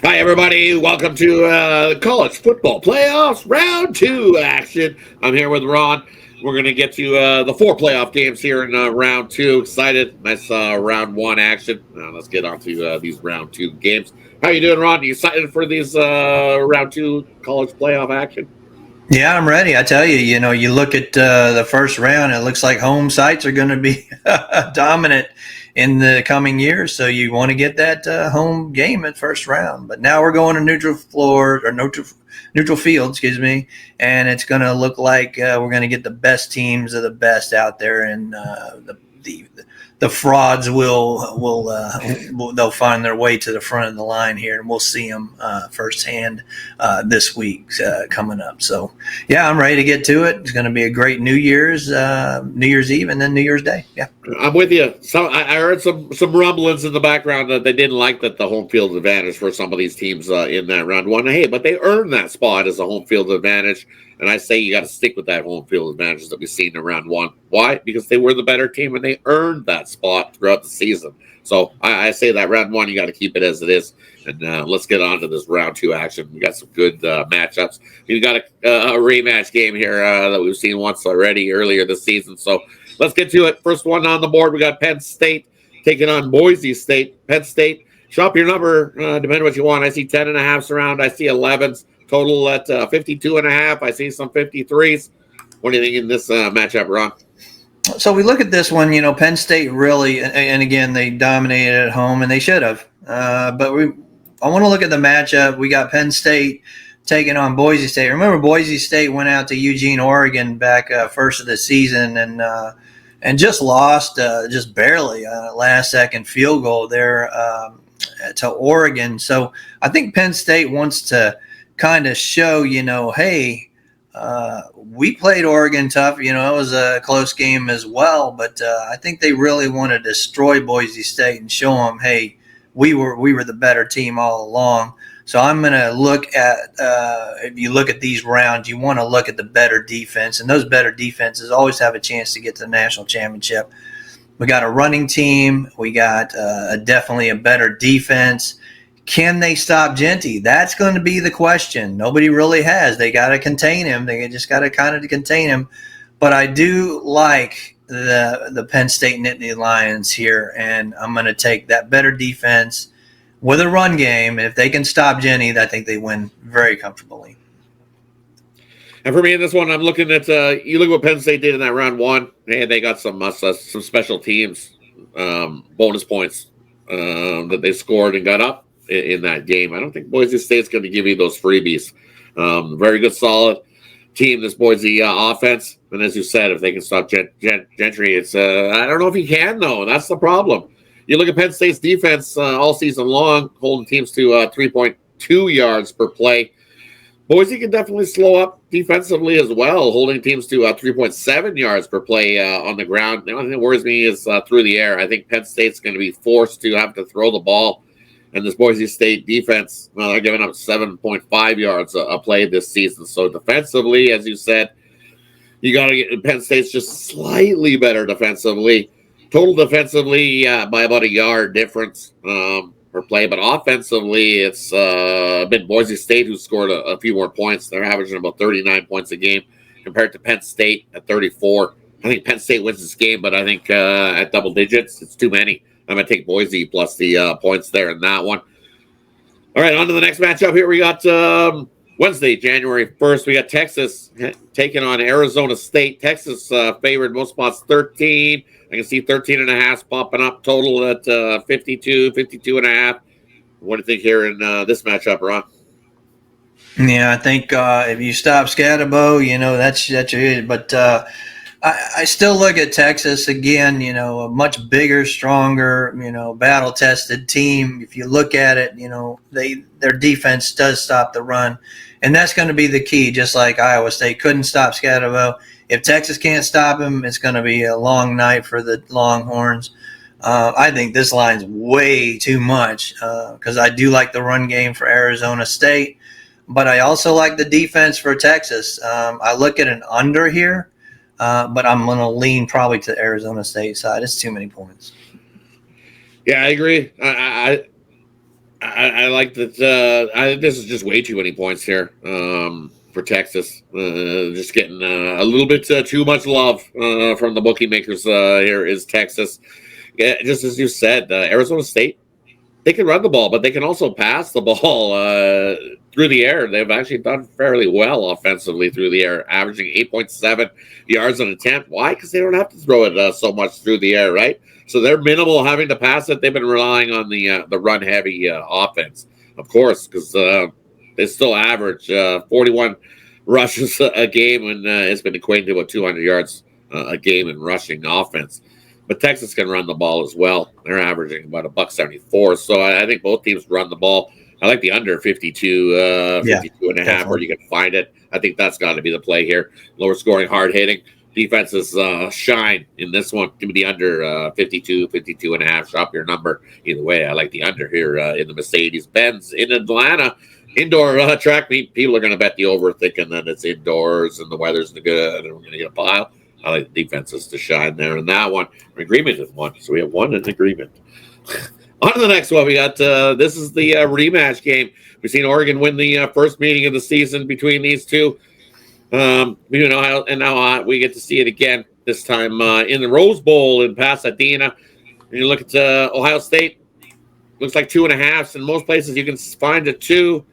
Hi, everybody. Welcome to the college football playoffs round 2 action. I'm here with Ron. We're going to get to the 4 playoff games here in round 2. Excited. Nice round 1 action. Now let's get on to these round 2 games. How you doing, Ron? Are you excited for these round 2 college playoff action? Yeah, I'm ready. I tell you, you look at the first round, it looks like home sites are going to be dominant in the coming years. So you want to get that home game at first round. But now we're going to neutral field, excuse me, and it's going to look like we're going to get the best teams of the best out there, and the frauds will they'll find their way to the front of the line here, and we'll see them firsthand this week coming up. So yeah, I'm ready to get to it. It's going to be a great New Year's Eve, and then New Year's Day. Yeah, I'm with you. So I heard some rumblings in the background that they didn't like that the home field advantage for some of these teams in that round 1. Hey, but they earned that spot as a home field advantage, and I say you got to stick with that home field advantage that we've seen in round 1. Why? Because they were the better team and they earned that spot throughout the season. So I say that round 1 you got to keep it as it is. And let's get on to this round 2 action. We got some good matchups. We got a rematch game here that we've seen once already earlier this season. So let's get to it. First one on the board, we got Penn State taking on Boise State. Penn State, shop your number, depending what you want. I see 10.5s around. I see 11s. Total at 52.5. I see some 53s. What do you think in this matchup, Ron? So we look at this one. Penn State really, and again, they dominated at home, and they should have. But I want to look at the matchup. We got Penn State taking on Boise State. Remember, Boise State went out to Eugene, Oregon back first of the season and just lost just barely last second field goal there to Oregon. So I think Penn State wants to kind of show, hey, we played Oregon tough. It was a close game as well, but I think they really want to destroy Boise State and show them, hey, we were the better team all along. So I'm going to look at, if you look at these rounds, you want to look at the better defense, and those better defenses always have a chance to get to the national championship. We got a running team. We got definitely a better defense. Can they stop Genty? That's going to be the question. Nobody really has. They got to contain him. They just got to kind of contain him. But I do like the Penn State Nittany Lions here, and I'm going to take that better defense with a run game. If they can stop Genty, I think they win very comfortably. And for me in this one, I'm looking at you look at what Penn State did in that round 1. Hey, they got some special teams bonus points that they scored and got up in that game. I don't think Boise State's going to give you those freebies. Very good, solid team, this Boise offense. And as you said, if they can stop Gentry, it's I don't know if he can, though. That's the problem. You look at Penn State's defense all season long, holding teams to 3.2 yards per play. Boise can definitely slow up defensively as well, holding teams to 3.7 yards per play on the ground. The only thing that worries me is through the air. I think Penn State's going to be forced to have to throw the ball. And this Boise State defense, well, they're giving up 7.5 yards a play this season. So defensively, as you said, you got to get Penn State's just slightly better defensively. Total defensively by about a yard difference per play. But offensively, it's been Boise State who scored a few more points. They're averaging about 39 points a game compared to Penn State at 34. I think Penn State wins this game, but I think at double digits, it's too many. I'm going to take Boise plus the points there in that one. All right, on to the next matchup here. We got Wednesday, January 1st. We got Texas taking on Arizona State. Texas favored most spots 13. I can see 13.5 popping up. Total at 52, 52.5. What do you think here in this matchup, Ron? Yeah, I think if you stop Scatterbo, that's it. But I still look at Texas again, a much bigger, stronger, battle-tested team. If you look at it, their defense does stop the run, and that's going to be the key. Just like Iowa State couldn't stop Scatterbo, if Texas can't stop him, it's going to be a long night for the Longhorns. I think this line's way too much because I do like the run game for Arizona State, but I also like the defense for Texas. I look at an under here. But I'm going to lean probably to the Arizona State side. It's too many points. Yeah, I agree. I I like that. I think this is just way too many points here for Texas. Just getting a little bit too much love from the bookmakers here is Texas. Yeah, just as you said, Arizona State, they can run the ball, but they can also pass the ball through the air. They've actually done fairly well offensively through the air, averaging 8.7 yards an attempt. Why? Because they don't have to throw it so much through the air, right? So they're minimal having to pass it. They've been relying on the run-heavy offense, of course, because they still average 41 rushes a game, and it's been equating to about 200 yards a game in rushing offense. But Texas can run the ball as well. They're averaging about $1.74. So I think both teams run the ball. I like the under 52, 52 and a half, where you can find it. I think that's got to be the play here. Lower scoring, hard hitting. Defenses shine in this one. Give me the under 52, 52 and a half. Shop your number. Either way, I like the under here in the Mercedes-Benz in Atlanta. Indoor track meet. People are going to bet the over, thinking that it's indoors and the weather's good and we're going to get a pile. I like the defenses to shine there in that one. Agreement is one. So we have one in agreement. On to the next one. We got this is the rematch game. We've seen Oregon win the first meeting of the season between these two. And now we get to see it again, this time in the Rose Bowl in Pasadena. And you look at Ohio State, looks like 2.5. In most places, you can find a 2.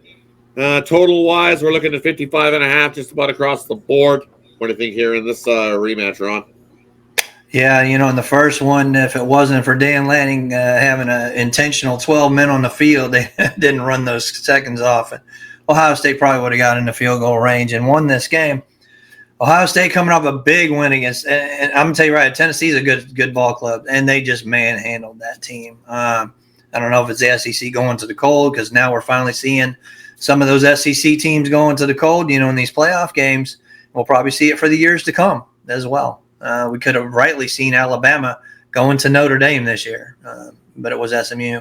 Total wise, we're looking at 55.5, just about across the board. What do you think here in this rematch, Ron? Yeah, in the first one, if it wasn't for Dan Lanning having an intentional 12 men on the field, they didn't run those seconds off. And Ohio State probably would have got in the field goal range and won this game. Ohio State coming off a big win against, and I'm going to tell you right, Tennessee's a good ball club, and they just manhandled that team. I don't know if it's the SEC going to the cold, because now we're finally seeing some of those SEC teams going to the cold, in these playoff games. We'll probably see it for the years to come as well. We could have rightly seen Alabama going to Notre Dame this year, but it was SMU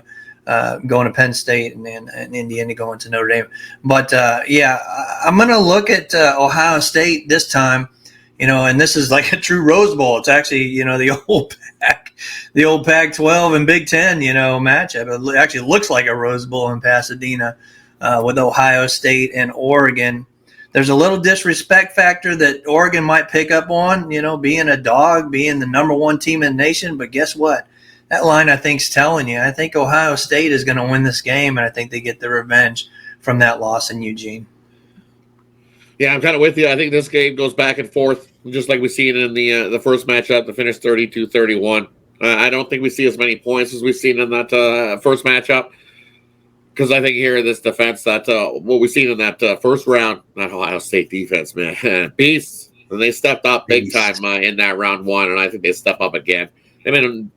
going to Penn State and Indiana going to Notre Dame. But, I'm going to look at Ohio State this time, and this is like a true Rose Bowl. It's actually, the old Pac-12 and Big Ten, matchup. It actually looks like a Rose Bowl in Pasadena with Ohio State and Oregon. There's a little disrespect factor that Oregon might pick up on, being a dog, being the number one team in the nation. But guess what? That line, I think, is telling you. I think Ohio State is going to win this game, and I think they get the revenge from that loss in Eugene. Yeah, I'm kind of with you. I think this game goes back and forth, just like we've seen in the first matchup, the finish 32-31. I don't think we see as many points as we've seen in that first matchup. Because I think here in this defense, that what we've seen in that first round, that Ohio State defense, man, beasts. And they stepped up big time in that round one, and I think they step up again. They've been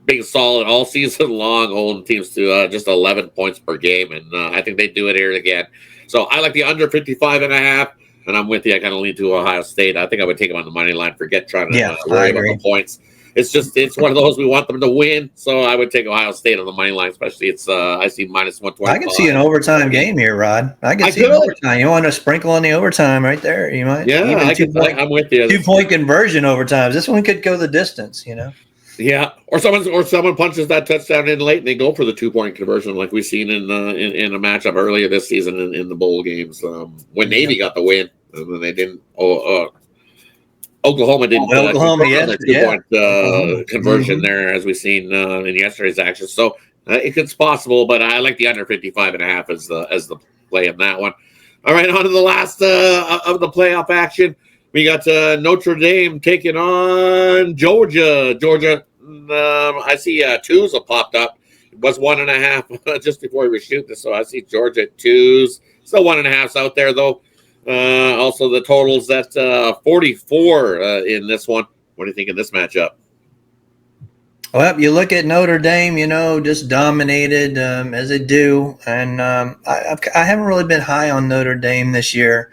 being solid all season long, holding teams to just 11 points per game, and I think they do it here again. So I like the under 55.5, and I'm with you. I kind of lean to Ohio State. I think I would take them on the money line. Forget trying to worry about the points. It's one of those we want them to win, so I would take Ohio State on the money line, especially it's I see minus 120. I can see an overtime game here, Rod. I can see an overtime. You want to sprinkle on the overtime right there? You might. Yeah, I'm with you. 2-point conversion overtimes. This one could go the distance, Yeah, or someone punches that touchdown in late and they go for the 2-point conversion, like we've seen in a matchup earlier this season in the bowl games when Navy got the win and then they didn't. Oklahoma didn't. Oklahoma, yes, their 2-point conversion there, as we've seen in yesterday's action. So it's possible, but I like the under 55.5 as the play in that one. All right, on to the last of the playoff action. We got Notre Dame taking on Georgia. I see 2s have popped up. It was 1.5 just before we were shooting this, so I see Georgia at 2s. Still 1.5s out there, though. Also, the totals at 44 in this one. What do you think of this matchup? Well, you look at Notre Dame, just dominated as they do. And I haven't really been high on Notre Dame this year.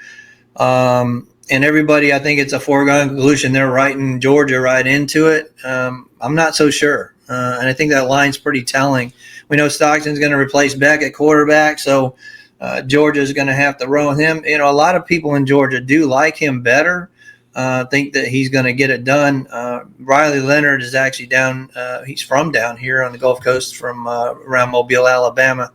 And everybody, I think it's a foregone conclusion. They're writing Georgia right into it. I'm not so sure. And I think that line's pretty telling. We know Stockton's going to replace Beck at quarterback, so Georgia's going to have to roll him. A lot of people in Georgia do like him better. Think that he's going to get it done. Riley Leonard is actually down. He's from down here on the Gulf Coast, from around Mobile, Alabama.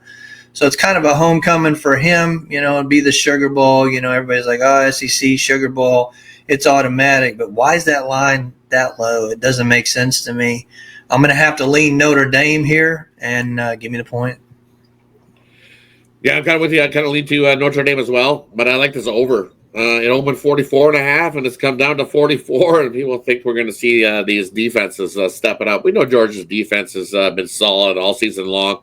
So it's kind of a homecoming for him. It'd be the Sugar Bowl. Everybody's like, oh, SEC Sugar Bowl. It's automatic. But why is that line that low? It doesn't make sense to me. I'm going to have to lean Notre Dame here and give me the point. Yeah, I'm kind of with you. I kind of lean to Notre Dame as well, but I like this over. It opened 44.5, and it's come down to 44, and people think we're going to see these defenses step it up. We know Georgia's defense has been solid all season long.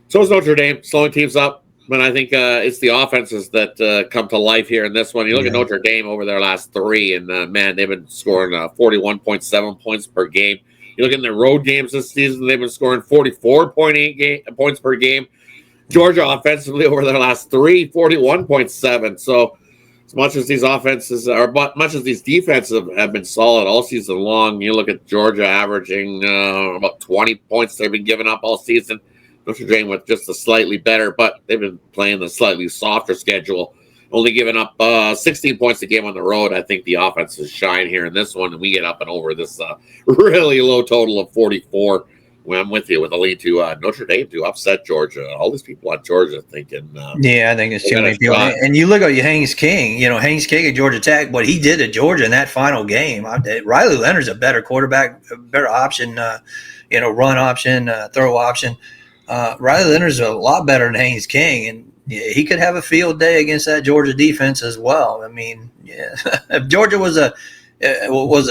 So is Notre Dame, slowing teams up, but I think it's the offenses that come to life here in this one. You look at Notre Dame over their last three, and man, they've been scoring 41.7 points per game. You look at their road games this season, they've been scoring 44.8 points per game. Georgia offensively over their last three, 41.7. So as much as these offenses much as these defenses have been solid all season long, you look at Georgia averaging about 20 points they've been giving up all season. Notre Dame with just a slightly better, but they've been playing the slightly softer schedule, only giving up 16 points a game on the road. I think the offenses shine here in this one, and we get up and over this really low total of 44. Well, I'm with you with a lead to Notre Dame to upset Georgia. All these people on Georgia thinking. I think it's too many people. And you look at Haynes King. Haynes King at Georgia Tech. What he did at Georgia in that final game. Riley Leonard's a better quarterback, a better option. Run option, throw option. Riley Leonard's a lot better than Haynes King, and he could have a field day against that Georgia defense as well. I mean, if Georgia was a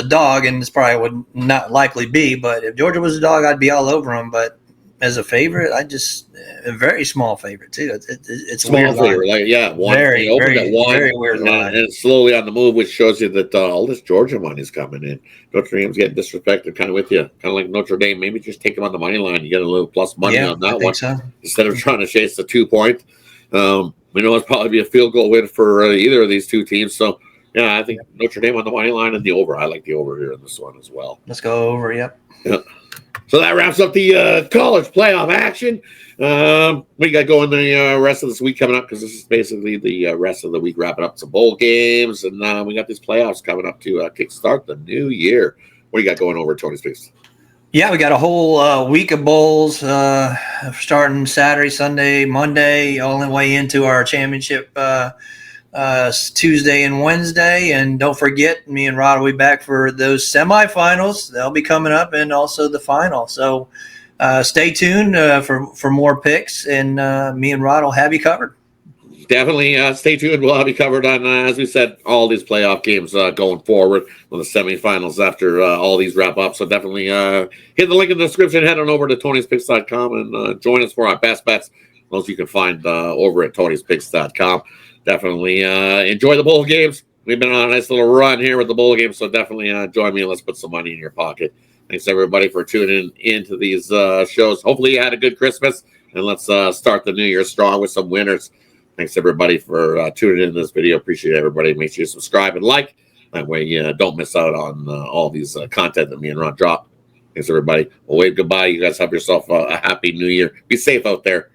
dog, and this probably would not likely be, but if Georgia was a dog, I'd be all over him. But as a favorite, a very small favorite too. It's small weird favorite, one. Very, they opened very, at one, very weird line. And it's slowly on the move, which shows you that all this Georgia money's coming in. Notre Dame's getting disrespected, kind of with you, kind of like Notre Dame. Maybe just take them on the money line. You get a little plus money on that one instead of trying to chase the 2 point. We know it's probably be a field goal win for either of these two teams. So. Yeah, I think Notre Dame on the money line and the over. I like the over here in this one as well. Let's go over, yep. Yeah. So that wraps up the college playoff action. We got going the rest of this week coming up because this is basically the rest of the week wrapping up some bowl games. And we got these playoffs coming up to kickstart the new year. What do you got going over at Tony's Picks? Yeah, we got a whole week of bowls starting Saturday, Sunday, Monday, all the way into our championship Tuesday and Wednesday. And don't forget, me and Rod will be back for those semifinals. They'll be coming up, and also the final. So stay tuned for more picks, and me and Rod will have you covered. Definitely stay tuned. We'll have you covered on, as we said, all these playoff games going forward with the semifinals after all these wrap up. So definitely hit the link in the description, head on over to Tony'sPicks.com and join us for our best bets. Those you can find over at Tony'sPicks.com. Definitely enjoy the bowl games. We've been on a nice little run here with the bowl games, so definitely join me and let's put some money in your pocket. Thanks, everybody, for tuning into these shows. Hopefully you had a good Christmas, and let's start the new year strong with some winners. Thanks, everybody, for tuning in this video. Appreciate everybody. Make sure you subscribe and like. That way you don't miss out on all these content that me and Ron drop. Thanks, everybody. We'll wave goodbye. You guys have yourself a happy new year. Be safe out there.